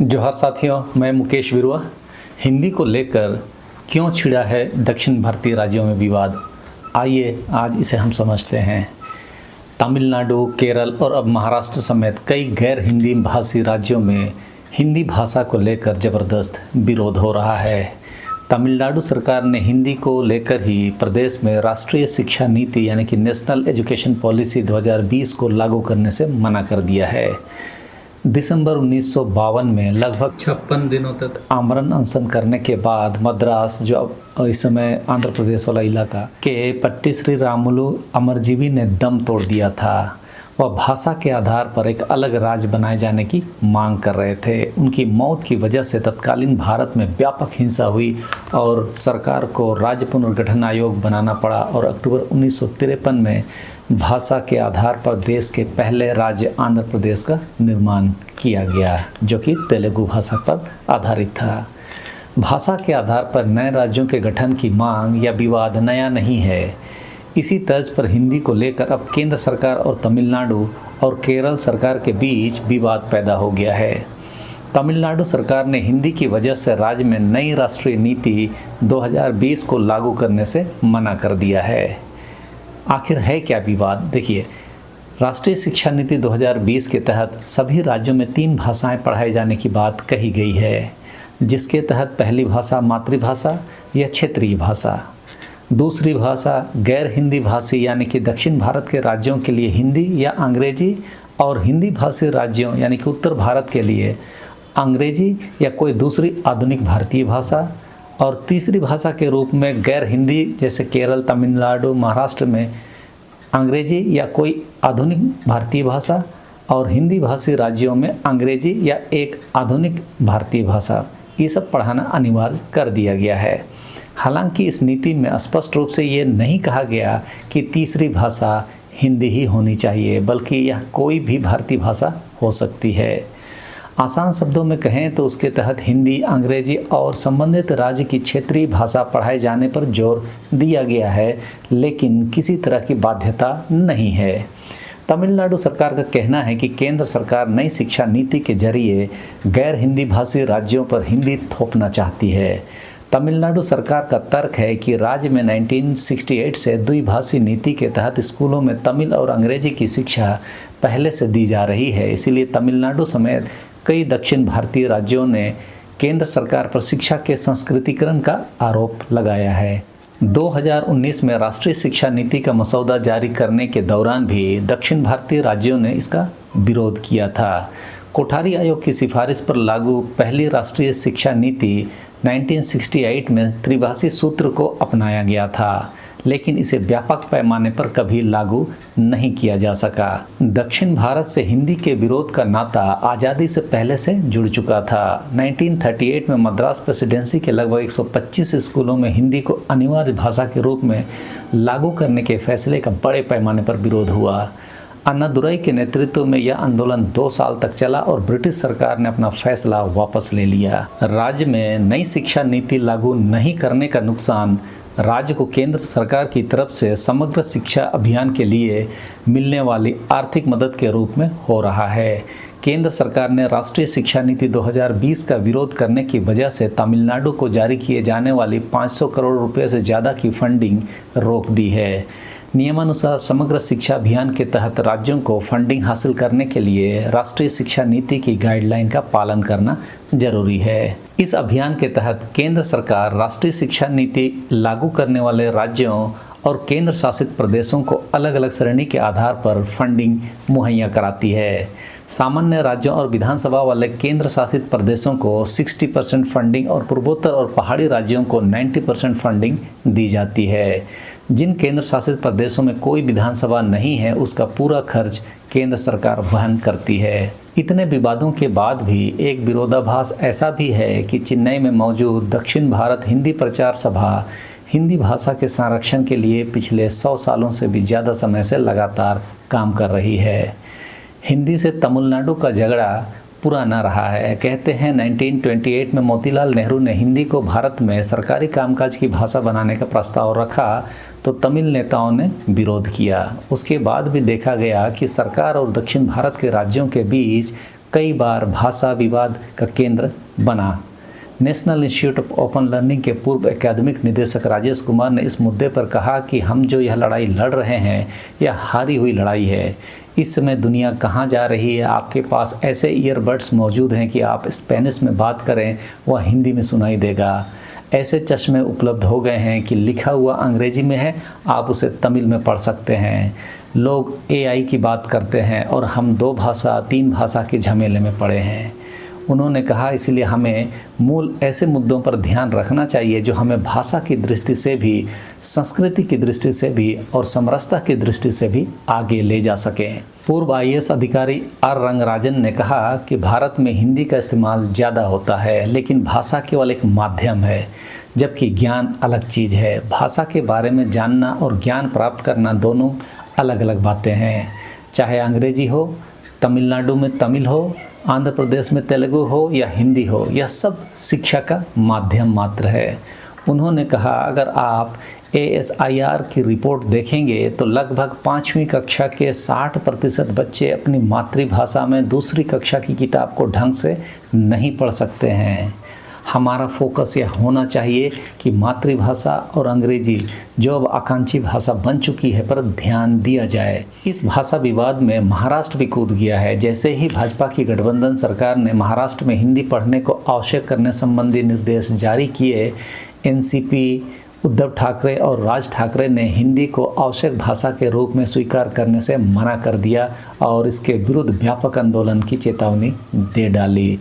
जोहार साथियों, मैं मुकेश बिरुआ। हिंदी को लेकर क्यों छिड़ा है दक्षिण भारतीय राज्यों में विवाद, आइए आज इसे हम समझते हैं। तमिलनाडु, केरल और अब महाराष्ट्र समेत कई गैर हिंदी भाषी राज्यों में हिंदी भाषा को लेकर ज़बरदस्त विरोध हो रहा है। तमिलनाडु सरकार ने हिंदी को लेकर ही प्रदेश में राष्ट्रीय शिक्षा नीति यानी कि नेशनल एजुकेशन पॉलिसी 2020 को लागू करने से मना कर दिया है। दिसंबर 1952 में लगभग 56 दिनों तक आमरण अनशन करने के बाद मद्रास, जो अब इस समय आंध्र प्रदेश वाला इलाका के पट्टी श्री रामुलु अमरजीवी ने दम तोड़ दिया था। वह भाषा के आधार पर एक अलग राज्य बनाए जाने की मांग कर रहे थे। उनकी मौत की वजह से तत्कालीन भारत में व्यापक हिंसा हुई और सरकार को राज्य पुनर्गठन आयोग बनाना पड़ा और अक्टूबर 1953 में भाषा के आधार पर देश के पहले राज्य आंध्र प्रदेश का निर्माण किया गया, जो कि तेलुगु भाषा पर आधारित था। भाषा के आधार पर नए राज्यों के गठन की मांग या विवाद नया नहीं है। इसी तर्ज पर हिंदी को लेकर अब केंद्र सरकार और तमिलनाडु और केरल सरकार के बीच विवाद पैदा हो गया है। तमिलनाडु सरकार ने हिंदी की वजह से राज्य में नई राष्ट्रीय नीति 2020 को लागू करने से मना कर दिया है। आखिर है क्या विवाद? देखिए, राष्ट्रीय शिक्षा नीति 2020 के तहत सभी राज्यों में 3 भाषाएं पढ़ाए जाने की बात कही गई है, जिसके तहत पहली भाषा मातृभाषा या क्षेत्रीय भाषा, दूसरी भाषा गैर हिंदी भाषी यानी कि दक्षिण भारत के राज्यों के लिए हिंदी या अंग्रेजी, और हिंदी भाषी राज्यों यानी कि उत्तर भारत के लिए अंग्रेजी या कोई दूसरी आधुनिक भारतीय भाषा, और तीसरी भाषा के रूप में गैर हिंदी जैसे केरल, तमिलनाडु, महाराष्ट्र में अंग्रेजी या कोई आधुनिक भारतीय भाषा, और हिंदी भाषी राज्यों में अंग्रेजी या एक आधुनिक भारतीय भाषा। ये सब पढ़ाना अनिवार्य कर दिया गया है। हालांकि इस नीति में स्पष्ट रूप से ये नहीं कहा गया कि तीसरी भाषा हिंदी ही होनी चाहिए, बल्कि यह कोई भी भारतीय भाषा हो सकती है। आसान शब्दों में कहें तो उसके तहत हिंदी, अंग्रेजी और संबंधित राज्य की क्षेत्रीय भाषा पढ़ाए जाने पर जोर दिया गया है, लेकिन किसी तरह की बाध्यता नहीं है। तमिलनाडु सरकार का कहना है कि केंद्र सरकार नई शिक्षा नीति के जरिए गैर हिंदी भाषी राज्यों पर हिंदी थोपना चाहती है। तमिलनाडु सरकार का तर्क है कि राज्य में 1968 से द्विभाषी नीति के तहत स्कूलों में तमिल और अंग्रेजी की शिक्षा पहले से दी जा रही है। इसीलिए तमिलनाडु समेत कई दक्षिण भारतीय राज्यों ने केंद्र सरकार पर शिक्षा के संस्कृतिकरण का आरोप लगाया है। 2019 में राष्ट्रीय शिक्षा नीति का मसौदा जारी करने के दौरान भी दक्षिण भारतीय राज्यों ने इसका विरोध किया था। कोठारी आयोग की सिफारिश पर लागू पहली राष्ट्रीय शिक्षा नीति 1968 में त्रिभाषी सूत्र को अपनाया गया था, लेकिन इसे व्यापक पैमाने पर कभी लागू नहीं किया जा सका। दक्षिण भारत से हिंदी के विरोध का नाता आज़ादी से पहले से जुड़ चुका था। 1938 में मद्रास प्रेसिडेंसी के लगभग 125 स्कूलों में हिंदी को अनिवार्य भाषा के रूप में लागू करने के फैसले का बड़े पैमाने पर विरोध हुआ। अन्नादुरई के नेतृत्व में यह आंदोलन 2 साल तक चला और ब्रिटिश सरकार ने अपना फैसला वापस ले लिया। राज्य में नई शिक्षा नीति लागू नहीं करने का नुकसान राज्य को केंद्र सरकार की तरफ से समग्र शिक्षा अभियान के लिए मिलने वाली आर्थिक मदद के रूप में हो रहा है। केंद्र सरकार ने राष्ट्रीय शिक्षा नीति 2020 का विरोध करने की वजह से तमिलनाडु को जारी किए जाने वाली 500 करोड़ रुपए से ज़्यादा की फंडिंग रोक दी है। नियमानुसार समग्र शिक्षा अभियान के तहत राज्यों को फंडिंग हासिल करने के लिए राष्ट्रीय शिक्षा नीति की गाइडलाइन का पालन करना जरूरी है। इस अभियान के तहत केंद्र सरकार राष्ट्रीय शिक्षा नीति लागू करने वाले राज्यों और केंद्र शासित प्रदेशों को अलग अलग श्रेणी के आधार पर फंडिंग मुहैया कराती है। सामान्य राज्यों और विधानसभा वाले केंद्र शासित प्रदेशों को 60% फंडिंग और पूर्वोत्तर और पहाड़ी राज्यों को 90% फंडिंग दी जाती है। जिन केंद्र शासित प्रदेशों में कोई विधानसभा नहीं है, उसका पूरा खर्च केंद्र सरकार वहन करती है। इतने विवादों के बाद भी एक विरोधाभास ऐसा भी है कि चेन्नई में मौजूद दक्षिण भारत हिंदी प्रचार सभा हिंदी भाषा के संरक्षण के लिए पिछले 100 सालों से भी ज़्यादा समय से लगातार काम कर रही है। हिंदी से तमिलनाडु का झगड़ा पुराना रहा है। कहते हैं 1928 में मोतीलाल नेहरू ने हिंदी को भारत में सरकारी कामकाज की भाषा बनाने का प्रस्ताव रखा तो तमिल नेताओं ने विरोध किया। उसके बाद भी देखा गया कि सरकार और दक्षिण भारत के राज्यों के बीच कई बार भाषा विवाद का केंद्र बना। National institute of open learning के पूर्व एकेडमिक निदेशक राजेश कुमार ने इस मुद्दे पर कहा कि हम जो यह लड़ाई लड़ रहे हैं यह हारी हुई लड़ाई है। इस समय दुनिया कहाँ जा रही है? आपके पास ऐसे ईयरबड्स मौजूद हैं कि आप स्पेनिश में बात करें वह हिंदी में सुनाई देगा। ऐसे चश्मे उपलब्ध हो गए हैं कि लिखा हुआ अंग्रेजी में है, आप उसे तमिल में पढ़ सकते हैं। लोग AI की बात करते हैं और हम 2 भाषा 3 भाषा के झमेले में पड़े हैं। उन्होंने कहा इसलिए हमें मूल ऐसे मुद्दों पर ध्यान रखना चाहिए जो हमें भाषा की दृष्टि से भी, संस्कृति की दृष्टि से भी और समरसता की दृष्टि से भी आगे ले जा सकें। पूर्व IAS अधिकारी R रंगराजन ने कहा कि भारत में हिंदी का इस्तेमाल ज़्यादा होता है, लेकिन भाषा केवल एक माध्यम है, जबकि ज्ञान अलग चीज़ है। भाषा के बारे में जानना और ज्ञान प्राप्त करना दोनों अलग अलग बातें हैं। चाहे अंग्रेजी हो, तमिलनाडु में तमिल हो, आंध्र प्रदेश में तेलुगु हो या हिंदी हो, यह सब शिक्षा का माध्यम मात्र है। उन्होंने कहा अगर आप ASIR की रिपोर्ट देखेंगे तो लगभग 5वीं कक्षा के 60% बच्चे अपनी मातृभाषा में दूसरी कक्षा की किताब को ढंग से नहीं पढ़ सकते हैं। हमारा फोकस यह होना चाहिए कि मातृभाषा और अंग्रेजी जो अब आकांक्षी भाषा बन चुकी है पर ध्यान दिया जाए। इस भाषा विवाद में महाराष्ट्र भी कूद गया है। जैसे ही भाजपा की गठबंधन सरकार ने महाराष्ट्र में हिंदी पढ़ने को आवश्यक करने संबंधी निर्देश जारी किए, NCP उद्धव ठाकरे और राज ठाकरे ने हिंदी को आवश्यक भाषा के रूप में स्वीकार करने से मना कर दिया और इसके विरुद्ध व्यापक आंदोलन की चेतावनी दे डाली।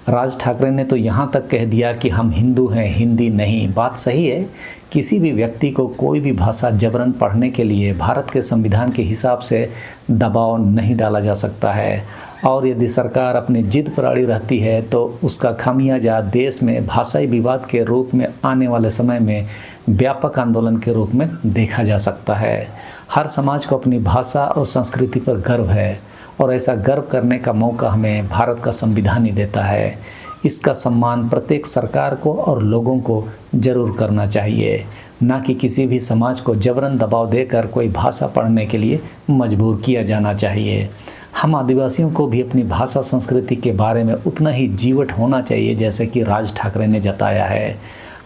राज ठाकरे ने तो यहाँ तक कह दिया कि हम हिंदू हैं, हिंदी नहीं। बात सही है, किसी भी व्यक्ति को कोई भी भाषा जबरन पढ़ने के लिए भारत के संविधान के हिसाब से दबाव नहीं डाला जा सकता है, और यदि सरकार अपनी जिद पर अड़ी रहती है तो उसका खामियाजा देश में भाषाई विवाद के रूप में आने वाले समय में व्यापक आंदोलन के रूप में देखा जा सकता है। हर समाज को अपनी भाषा और संस्कृति पर गर्व है और ऐसा गर्व करने का मौका हमें भारत का संविधान ही देता है। इसका सम्मान प्रत्येक सरकार को और लोगों को जरूर करना चाहिए, ना कि किसी भी समाज को जबरन दबाव देकर कोई भाषा पढ़ने के लिए मजबूर किया जाना चाहिए। हम आदिवासियों को भी अपनी भाषा संस्कृति के बारे में उतना ही जीवट होना चाहिए जैसे कि राज ठाकरे ने जताया है।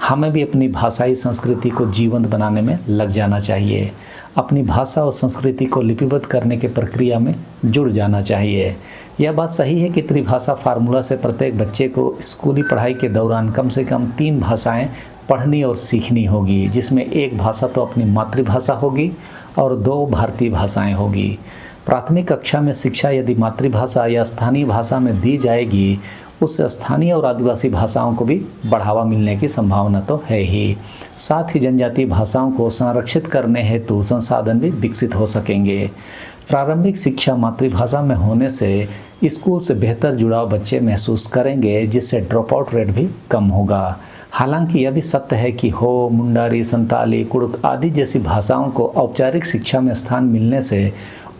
हमें भी अपनी भाषाई संस्कृति को जीवंत बनाने में लग जाना चाहिए। अपनी भाषा और संस्कृति को लिपिबद्ध करने की प्रक्रिया में जुड़ जाना चाहिए। यह बात सही है कि त्रिभाषा फार्मूला से प्रत्येक बच्चे को स्कूली पढ़ाई के दौरान कम से कम 3 भाषाएं पढ़नी और सीखनी होगी, जिसमें एक भाषा तो अपनी मातृभाषा होगी और 2 भारतीय भाषाएं होगी। प्राथमिक कक्षा में शिक्षा यदि मातृभाषा या स्थानीय भाषा में दी जाएगी, उससे स्थानीय और आदिवासी भाषाओं को भी बढ़ावा मिलने की संभावना तो है ही। साथ ही जनजातीय भाषाओं को संरक्षित करने हेतु संसाधन भी विकसित हो सकेंगे। प्रारंभिक शिक्षा मातृभाषा में होने से स्कूल से बेहतर जुड़ाव बच्चे महसूस करेंगे, जिससे ड्रॉप आउट रेट भी कम होगा। हालांकि यह भी सत्य है कि हो, मुंडारी, संताली, कुड़ुक आदि जैसी भाषाओं को औपचारिक शिक्षा में स्थान मिलने से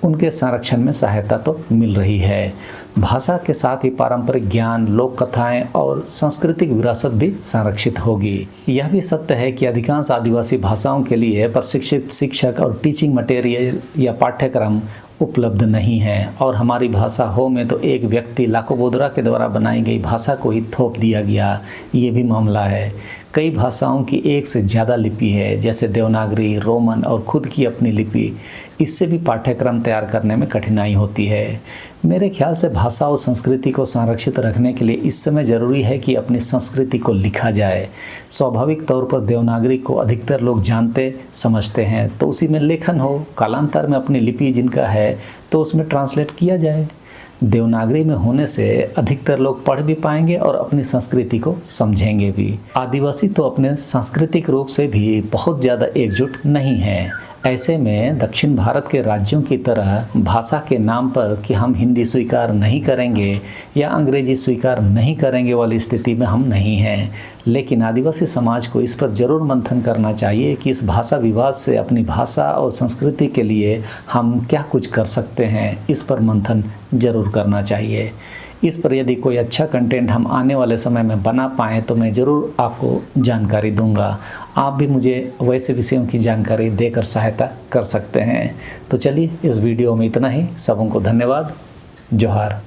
उनके संरक्षण में सहायता तो मिल रही है। भाषा के साथ ही पारंपरिक ज्ञान, लोक कथाएं और सांस्कृतिक विरासत भी संरक्षित होगी। यह भी सत्य है कि अधिकांश आदिवासी भाषाओं के लिए प्रशिक्षित शिक्षक और टीचिंग मटेरियल या पाठ्यक्रम उपलब्ध नहीं है, और हमारी भाषा हो में तो एक व्यक्ति लाकोबोद्रा के द्वारा बनाई गई भाषा को ही थोप दिया गया, ये भी मामला है। कई भाषाओं की एक से ज़्यादा लिपि है, जैसे देवनागरी, रोमन और खुद की अपनी लिपि। इससे भी पाठ्यक्रम तैयार करने में कठिनाई होती है। मेरे ख्याल से भाषा और संस्कृति को संरक्षित रखने के लिए इस समय ज़रूरी है कि अपनी संस्कृति को लिखा जाए। स्वाभाविक तौर पर देवनागरी को अधिकतर लोग जानते समझते हैं, तो उसी में लेखन हो। कालांतर में अपनी लिपि जिनका है तो उसमें ट्रांसलेट किया जाए। देवनागरी में होने से अधिकतर लोग पढ़ भी पाएंगे और अपनी संस्कृति को समझेंगे भी। आदिवासी तो अपने सांस्कृतिक रूप से भी बहुत ज़्यादा एकजुट नहीं हैं। ऐसे में दक्षिण भारत के राज्यों की तरह भाषा के नाम पर कि हम हिंदी स्वीकार नहीं करेंगे या अंग्रेजी स्वीकार नहीं करेंगे वाली स्थिति में हम नहीं हैं। लेकिन आदिवासी समाज को इस पर ज़रूर मंथन करना चाहिए कि इस भाषा विवाद से अपनी भाषा और संस्कृति के लिए हम क्या कुछ कर सकते हैं। इस पर मंथन ज़रूर करना चाहिए। इस पर यदि कोई अच्छा कंटेंट हम आने वाले समय में बना पाएँ तो मैं ज़रूर आपको जानकारी दूंगा। आप भी मुझे वैसे विषयों की जानकारी देकर सहायता कर सकते हैं। तो चलिए, इस वीडियो में इतना ही। सबों को धन्यवाद। जोहार।